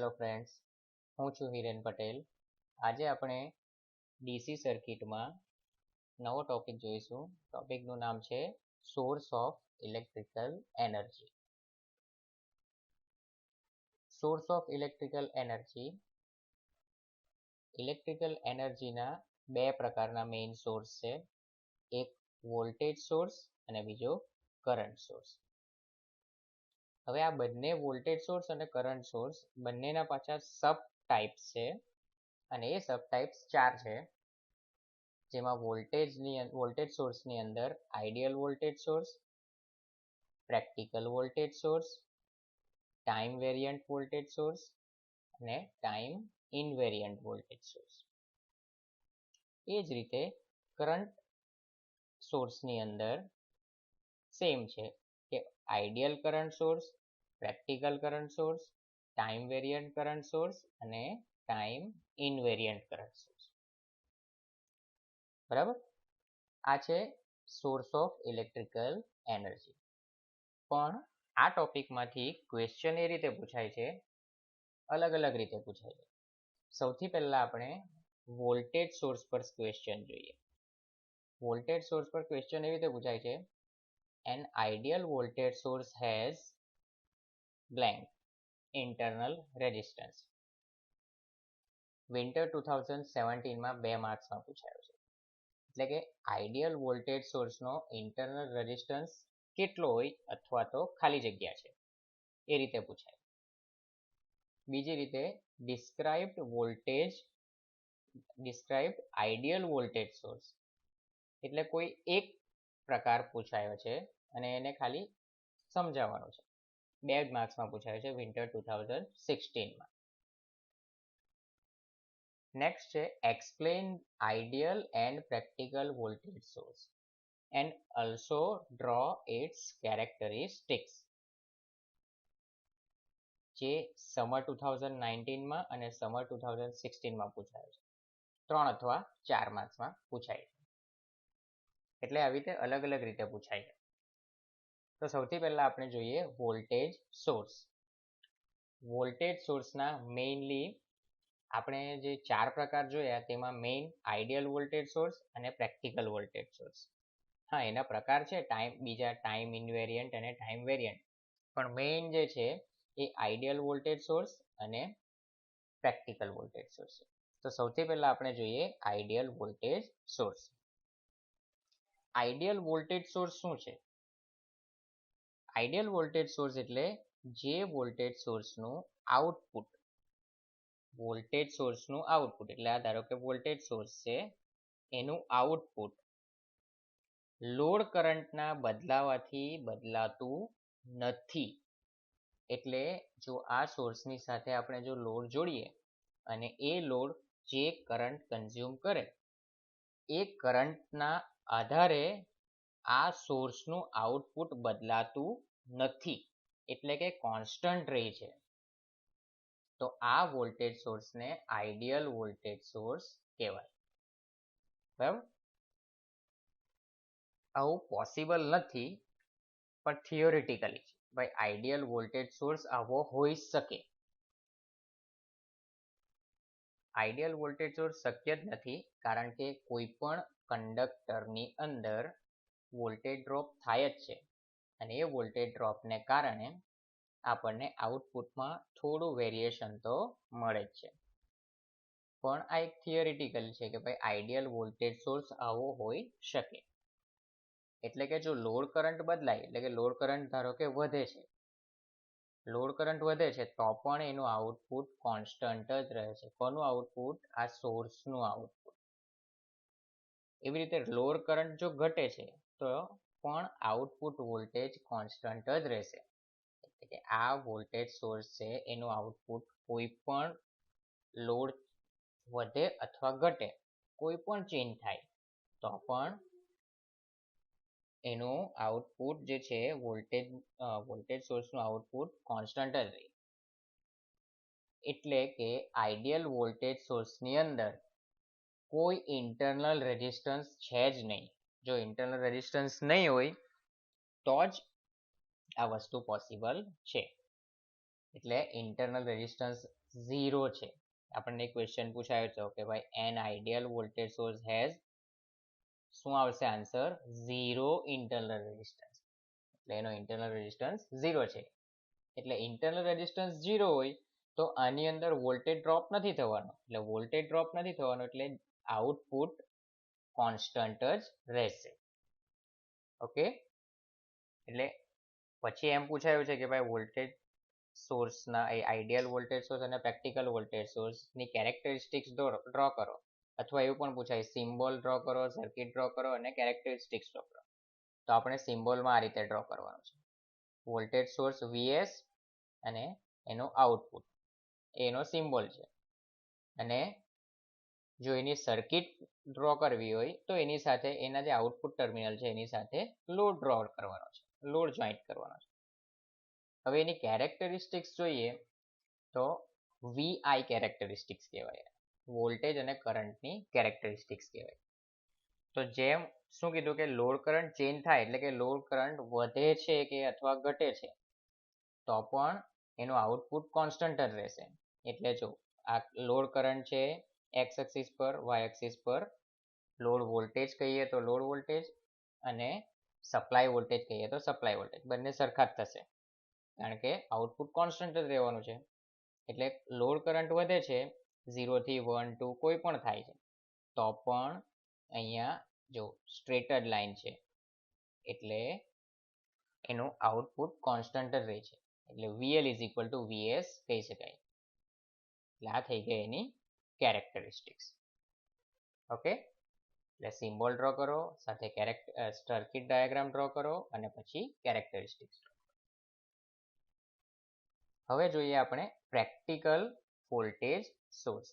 Hello friends, હું છું હિરેન પટેલ. આજે આપણે ડીસી સર્કિટમાં નવો ટોપિક જોઈશું. ટોપિકનું નામ છે source of electrical energy. Source of electrical energy. Electrical એનર્જીના બે પ્રકારના મેઇન સોર્સ છે. એક વોલ્ટેજ સોર્સ અને બીજો કરંટ સોર્સ. હવે આ બંને વોલ્ટેજ સોર્સ અને કરંટ સોર્સ બંનેના પાછા સબ ટાઈપ્સ છે અને એ સબ ટાઈપ્સ 4 છે, જેમાં વોલ્ટેજ સોર્સની અંદર ideal voltage source, practical voltage source, time variant voltage source અને ટાઈમ ઇનવેરિયન્ટ વોલ્ટેજ સોર્સ. એ જ રીતે કરંટ સોર્સની અંદર સેમ છે કે ideal current source, practical current source, time variant current source અને ટાઈમ ઇનવેરિયન્ટ કરંટ સોર્સ. બરાબર, આ છે સોર્સ ઓફ ઇલેક્ટ્રિકલ એનર્જી. પણ આ ટોપિકમાંથી ક્વેશ્ચન એ રીતે પૂછાય છે, અલગ અલગ રીતે પૂછાય છે. સૌથી પહેલા આપણે વોલ્ટેજ સોર્સ પર ક્વેશ્ચન જોઈએ. વોલ્ટેજ સોર્સ પર ક્વેશ્ચન એવી રીતે પૂછાય છે, an ideal voltage source has blank internal resistance. Winter 2017માં 2 માર્ક્સમાં પૂછાયો છે. એટલે કે આઈડિયલ વોલ્ટેજ સોર્સનો ઇન્ટરનલ રેઝિસ્ટન્સ કેટલો હોય અથવા તો ખાલી જગ્યા છે, એ રીતે પૂછાય. બીજી રીતે ડિસ્ક્રાઇબ્ડ આઈડિયલ વોલ્ટેજ સોર્સ, એટલે કોઈ એક પ્રકાર પૂછાયો છે અને એને ખાલી સમજાવવાનો છે. 2 માર્ક્સમાં પૂછાયો છે વિન્ટર 2016માં. નેક્સ્ટ છે explain ideal and practical voltage source and also draw its characteristics, જે સમર 2019માં અને સમર 2016માં પૂછાયો છે. 3 અથવા 4 માર્ક્સમાં પૂછાય છે. એટલે આવી રીતે અલગ અલગ રીતે પૂછાય છે. તો સૌથી પહેલા આપણે જોઈએ વોલ્ટેજ સોર્સ. વોલ્ટેજ સોર્સના મેઇનલી આપણે જે 4 પ્રકાર જોયા તેમાં મેઇન આઈડિયલ વોલ્ટેજ સોર્સ અને પ્રેક્ટિકલ વોલ્ટેજ સોર્સ. હા, એના પ્રકાર છે બીજા ટાઈમ ઇનવેરિયન્ટ અને ટાઈમ વેરિયન્ટ, પણ મેઇન જે છે એ આઈડિયલ વોલ્ટેજ સોર્સ અને પ્રેક્ટિકલ વોલ્ટેજ સોર્સ. તો સૌથી પહેલા આપણે જોઈએ ideal voltage source. Ideal voltage source શું છે? આઈડિયલ વોલ્ટેજ સોર્સ એટલે જે વોલ્ટેજ સોર્સનું આઉટપુટ, એટલે આ ધારો કે વોલ્ટેજ સોર્સ છે, એનું આઉટપુટ લોડ કરંટના બદલાવાથી બદલાતું નથી. એટલે જો આ સોર્સની સાથે આપણે જો લોડ જોડીએ અને એ લોડ જે કરંટ કન્ઝ્યુમ કરે એ કરંટના આધારે આ સોર્સનું આઉટપુટ બદલાતું નથી, એટલે કે કોન્સ્ટન્ટ રહે છે. તો આ વોલ્ટેજ સોર્સને આઈડિયલ વોલ્ટેજ સોર્સ કહેવાય. બરાબર, આવું પોસિબલ નથી પણ થિયોરિટિકલી ભાઈ આઈડિયલ વોલ્ટેજ સોર્સ આવો હોઈ શકે. આઈડિયલ વોલ્ટેજ સોર્સ શક્ય જ નથી, કારણ કે કોઈ પણ કંડક્ટરની અંદર વોલ્ટેજ ડ્રોપ થાય જ છે અને એ વોલ્ટેજ ડ્રોપને કારણે આપણને આઉટપુટમાં થોડું વેરિએશન તો મળે જ છે. પણ આ એક થિયોરિટિકલ છે કે ભાઈ આઈડિયલ વોલ્ટેજ સોર્સ આવો હોઈ શકે. એટલે કે જો લોડ કરંટ બદલાય, એટલે કે લોડ કરંટ ધારો કે વધે છે, લોડ કરંટ વધે છે તો પણ એનું આઉટપુટ કોન્સ્ટન્ટ જ રહે છે. કોનું આઉટપુટ? આ સોર્સનું આઉટપુટ. એવી રીતે લોડ કરંટ જો ઘટે છે તો પણ આઉટપુટ વોલ્ટેજ કોન્સ્ટન્ટ જ રહેશે. એટલે કે આ વોલ્ટેજ સોર્સ છે એનું આઉટપુટ કોઈ પણ લોડ વધે અથવા ઘટે, કોઈ પણ ચેન્જ થાય તો પણ એનું આઉટપુટ જે છે વોલ્ટેજ સોર્સનું આઉટપુટ કોન્સ્ટન્ટ જ રહે. એટલે કે આઈડિયલ વોલ્ટેજ સોર્સની અંદર કોઈ ઇન્ટરનલ રેઝિસ્ટન્સ છે જ નહીં. જો ઇન્ટરનલ રેઝિસ્ટન્સ નહીં હોય તો જ આ વસ્તુ પોસિબલ છે. એટલે ઇન્ટરનલ રેઝિસ્ટન્સ 0 છે. આપણને ક્વેશ્ચન પૂછાયો છે કે ભાઈ an ideal voltage source has, શું આવશે આન્સર? 0 internal resistance. એટલે એનો ઇન્ટરનલ રેઝિસ્ટન્સ 0 છે. એટલે ઇન્ટરનલ રેઝિસ્ટન્સ 0 હોય તો આની અંદર વોલ્ટેજ ડ્રોપ નથી થવાનો. એટલે વોલ્ટેજ ડ્રોપ નથી થવાનો એટલે આઉટપુટ કોન્સ્ટન્ટ જ રહેશે. ઓકે, એટલે પછી એમ પૂછાયું છે કે ભાઈ વોલ્ટેજ સોર્સના આઈડિયલ વોલ્ટેજ સોર્સ અને પ્રેક્ટિકલ વોલ્ટેજ સોર્સની કેરેક્ટરિસ્ટિક્સ ડ્રો કરો. અથવા એવું પણ પૂછાય સિમ્બોલ ડ્રો કરો, સર્કિટ ડ્રો કરો અને કેરેક્ટરિસ્ટિક્સ ડ્રો કરો. તો આપણે સિમ્બોલમાં આ રીતે ડ્રો કરવાનું છે. વોલ્ટેજ સોર્સ VS અને એનો આઉટપુટ એનો સિમ્બોલ છે. અને જો એની સર્કિટ ડ્રો કરવી હોય તો એની સાથે એના જે આઉટપુટ ટર્મિનલ છે એની સાથે લોડ ડ્રો કરવાનો છે, લોડ જોઈન્ટ કરવાનો છે. હવે એની કેરેક્ટરિસ્ટિક્સ જોઈએ તો VI કેરેક્ટરિસ્ટિક્સ કહેવાય, વોલ્ટેજ અને કરંટની કેરેક્ટરિસ્ટિક્સ કહેવાય. તો જેમ શું કીધું કે લોડ કરંટ ચેન્જ થાય એટલે કે લોડ કરંટ વધે છે કે અથવા ઘટે છે તો પણ એનું આઉટપુટ કોન્સ્ટન્ટ જ રહેશે. એટલે જો આ લોડ કરંટ છે એક્સ એક્સિસ પર, વાય એક્સિસ પર, લોડ વોલ્ટેજ કહીએ તો લોડ વોલ્ટેજ અને સપ્લાય વોલ્ટેજ કહીએ તો સપ્લાય વોલ્ટેજ, બંને સરખા જ થશે કારણ કે આઉટપુટ કોન્સ્ટન્ટ જ રહેવાનું છે. એટલે લોડ કરંટ વધે છે 0 થી 1 2 કોઈ પણ થાય છે તો પણ અહીંયા જો સ્ટ્રેટ જ લાઈન છે એટલે એનું આઉટપુટ કોન્સ્ટન્ટ જ રહે છે. એટલે VL is equal to VS કહી શકાય. એટલે આ થઈ ગઈ એની કેરેક્ટરિસ્ટિક્સ. ઓકે, એટલે સિમ્બોલ ડ્રો કરો, સાથે સર્કિટ ડાયાગ્રામ ડ્રો કરો અને પછી કેરેક્ટરિસ્ટિક્સ. હવે જોઈએ આપણે practical voltage source.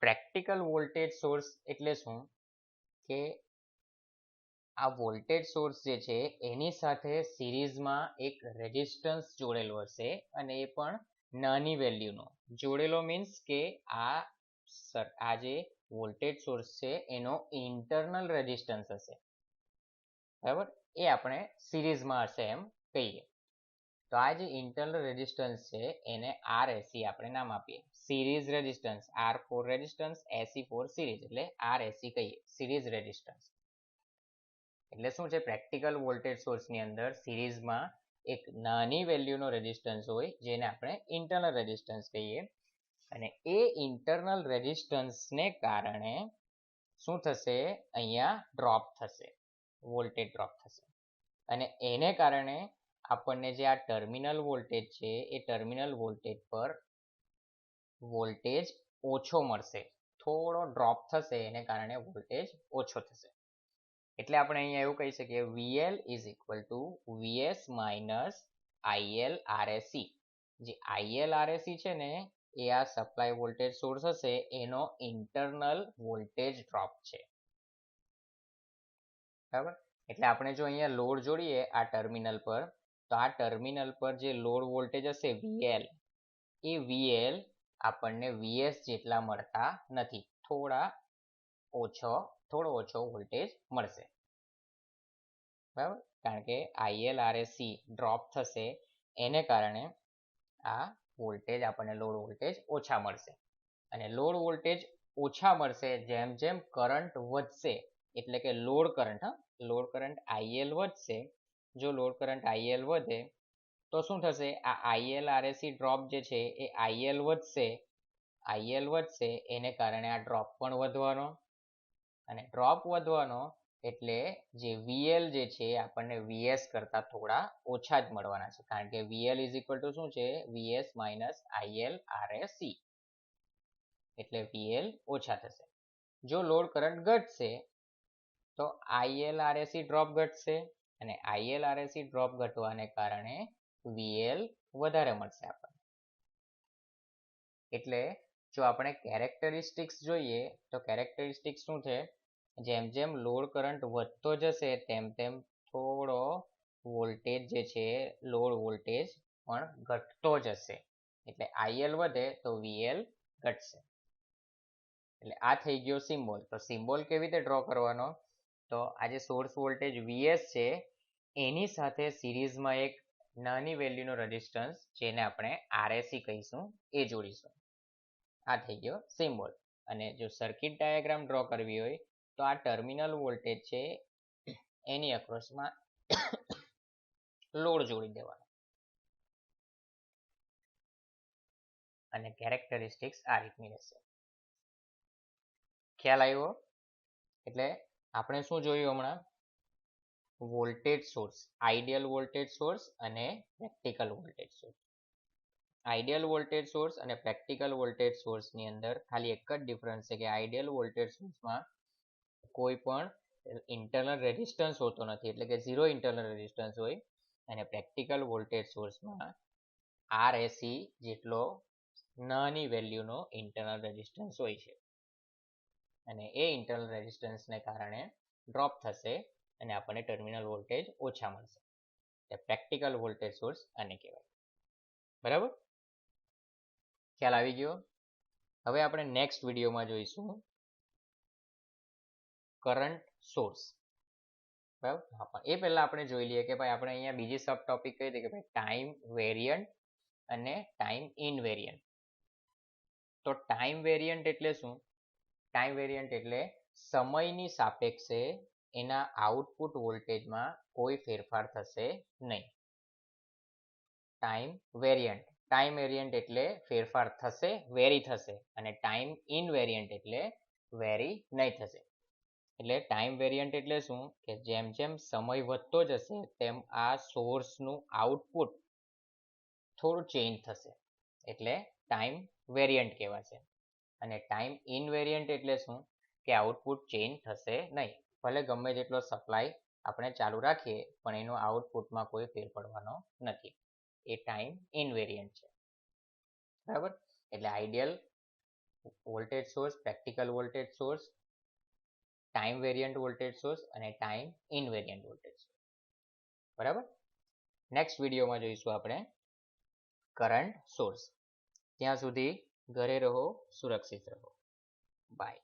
Practical voltage source એટલે શું કે આ વોલ્ટેજ સોર્સ જે છે એની સાથે સિરીઝમાં એક રેઝિસ્ટન્સ જોડેલો હશે અને એ પણ નાની વેલ્યુનો જોડેલો. મીન્સ કે આ જે વોલ્ટેજ સોર્સ છે એનો ઇન્ટરનલ રેઝિસ્ટન્સ હશે, બરાબર, એ આપણે સિરીઝમાં હશે એમ કહીએ. તો આ જે ઇન્ટરનલ રેઝિસ્ટન્સ છે એને RSC આપણે નામ આપીએ. Series resistance, R for resistance, SC for series, એટલે RSC કહીએ, સિરીઝ રેઝિસ્ટન્સ. એટલે શું છે, પ્રેક્ટિકલ વોલ્ટેજ સોર્સની અંદર સિરીઝમાં એક નાની વેલ્યુનો રેઝિસ્ટન્સ હોય જેને આપણે ઇન્ટરનલ રેઝિસ્ટન્સ કહીએ. અને એ ઇન્ટરનલ રેઝિસ્ટન્સને કારણે શું થશે, અહીંયા ડ્રોપ થશે, વોલ્ટેજ ડ્રોપ થશે. અને એને કારણે આપણને જે આ ટર્મિનલ વોલ્ટેજ છે એ ટર્મિનલ વોલ્ટેજ પર વોલ્ટેજ ઓછો મળશે, થોડો ડ્રોપ થશે, એને કારણે વોલ્ટેજ ઓછો થશે. એટલે આપણે અહીંયા એવું કહી શકીએ VL is equal to VS minus IL RSC. જે IL RSC છે ને એ આ સપ્લાય વોલ્ટેજ સોર્સ હશે એનો ઇન્ટરનલ વોલ્ટેજ ડ્રોપ છે, બરાબર. એટલે આપણે જો અહીંયા લોડ જોડીએ આ ટર્મિનલ પર તો આ ટર્મિનલ પર જે લોડ વોલ્ટેજ હશે VL, એ VL આપણને VS જેટલા મળતા નથી, થોડો ઓછો વોલ્ટેજ મળશે, બરાબર. કારણ કે IL RSC ડ્રોપ થશે એને કારણે આ વોલ્ટેજ આપણને લોડ વોલ્ટેજ ઓછા મળશે. અને લોડ વોલ્ટેજ ઓછા મળશે જેમ જેમ કરંટ વધશે, એટલે કે લોડ કરંટ IL વધશે. જો લોડ કરંટ IL વધે તો શું થશે, આ IL RSC ડ્રોપ જે છે એ IL વધશે એને કારણે આ ડ્રોપ પણ વધવાનો. અને ડ્રોપ વધવાનો એટલે જે VL જે છે આપણને VS કરતા થોડા ઓછા જ મળવાના છે, કારણ કે VL ઇઝ ઇક્વલ ટુ શું છે, VS માઇનસ IL RSC. એટલે VL ઓછા થશે. જો લોડ કરંટ ઘટશે તો IL RSC ડ્રોપ ઘટશે અને IL RSC ડ્રોપ ઘટવાને કારણે VL વધારે મળશે આપણને. એટલે જો આપણે કેરેક્ટરિસ્ટિક્સ જોઈએ તો કેરેક્ટરિસ્ટિક્સ શું છે, જેમ જેમ લોડ કરંટ વધતો જશે તેમ તેમ થોડો વોલ્ટેજ જે છે લોડ વોલ્ટેજ પણ ઘટતો જશે. એટલે IL વધે તો VL ઘટશે. એટલે આ થઈ ગયો સિમ્બોલ. તો સિમ્બોલ કેવી રીતે ડ્રો કરવાનો, તો આ જે સોર્સ વોલ્ટેજ VS છે એની સાથે સિરીઝમાં એક નાની વેલ્યુનો રેઝિસ્ટન્સ જેને આપણે આરએસી કહીશું એ જોડીશું. આ થઈ ગયો સિમ્બોલ. અને જો સર્કિટ ડાયાગ્રામ ડ્રો કરવી હોય તો આ ટર્મિનલ વોલ્ટેજ છે એની અક્રોસમાં લોડ જોડી દેવાનો. અને કેરેક્ટરિસ્ટિક્સ આ રીતની રહેશે. ખ્યાલ આવ્યો? એટલે આપણે શું જોયું હમણાં? Voltage source, ideal voltage source અને practical voltage source. Ideal voltage source અને પ્રેક્ટિકલ વોલ્ટેજ સોર્સની અંદર ખાલી એક જ ડિફરન્સ છે કે આઈડિયલ વોલ્ટેજ સોર્સમાં કોઈ પણ ઇન્ટરનલ રેઝિસ્ટન્સ હોતો નથી, એટલે કે ઝીરો ઇન્ટરનલ રેઝિસ્ટન્સ હોય. અને પ્રેક્ટિકલ વોલ્ટેજ સોર્સમાં આરએસી જેટલો નાની વેલ્યુનો ઇન્ટરનલ રેઝિસ્ટન્સ હોય છે. અને એ ઇન્ટરનલ રેઝિસ્ટન્સને કારણે ડ્રોપ થશે અને આપણને ટર્મિનલ વોલ્ટેજ ઓછા મળશે. પ્રેક્ટિકલ વોલ્ટેજ સોર્સ આને કહેવાય. બરાબર? ખ્યાલ આવી ગયો? હવે આપણે નેક્સ્ટ વિડીયોમાં જોઈશું કરંટ સોર્સ. બરાબર? એ પહેલા આપણે જોઈ લઈએ કે ભાઈ આપણે અહીંયા બીજી સબ ટોપિક કહી દઈએ કે ભાઈ ટાઈમ વેરિયન્ટ અને ટાઈમ ઇનવેરિયન્ટ. તો ટાઈમ વેરિયન્ટ એટલે શું? ટાઈમ વેરિયન્ટ એટલે સમયની સાપેક્ષે એના આઉટપુટ વોલ્ટેજમાં કોઈ ફેરફાર થશે નહીં. ટાઈમ વેરિયન્ટ એટલે ફેરફાર થશે, વેરી થશે. અને ટાઈમ ઇનવેરિયન્ટ એટલે વેરી નહીં થશે. એટલે ટાઈમ વેરિયન્ટ એટલે શું? કે જેમ જેમ સમય વધતો જશે તેમ આ સોર્સનું આઉટપુટ થોડું ચેન્જ થશે, એટલે ટાઈમ વેરિયન્ટ કહેવાશે. અને ટાઈમ ઇનવેરિયન્ટ એટલે શું? કે આઉટપુટ ચેન્જ થશે નહીં. ભલે ગમે જેટલો સપ્લાય આપણે ચાલુ રાખીએ પણ એનો આઉટપુટમાં કોઈ ફેર પડવાનો નથી. એ ટાઈમ ઇનવેરિયન્ટ છે. બરાબર? એટલે ideal voltage source, practical voltage source, time variant voltage source અને ટાઈમ ઇનવેરિયન્ટ વોલ્ટેજ સોર્સ. બરાબર? નેક્સ્ટ વિડીયોમાં જોઈશું આપણે કરંટ સોર્સ. ત્યાં સુધી ઘરે રહો, સુરક્ષિત રહો. બાય.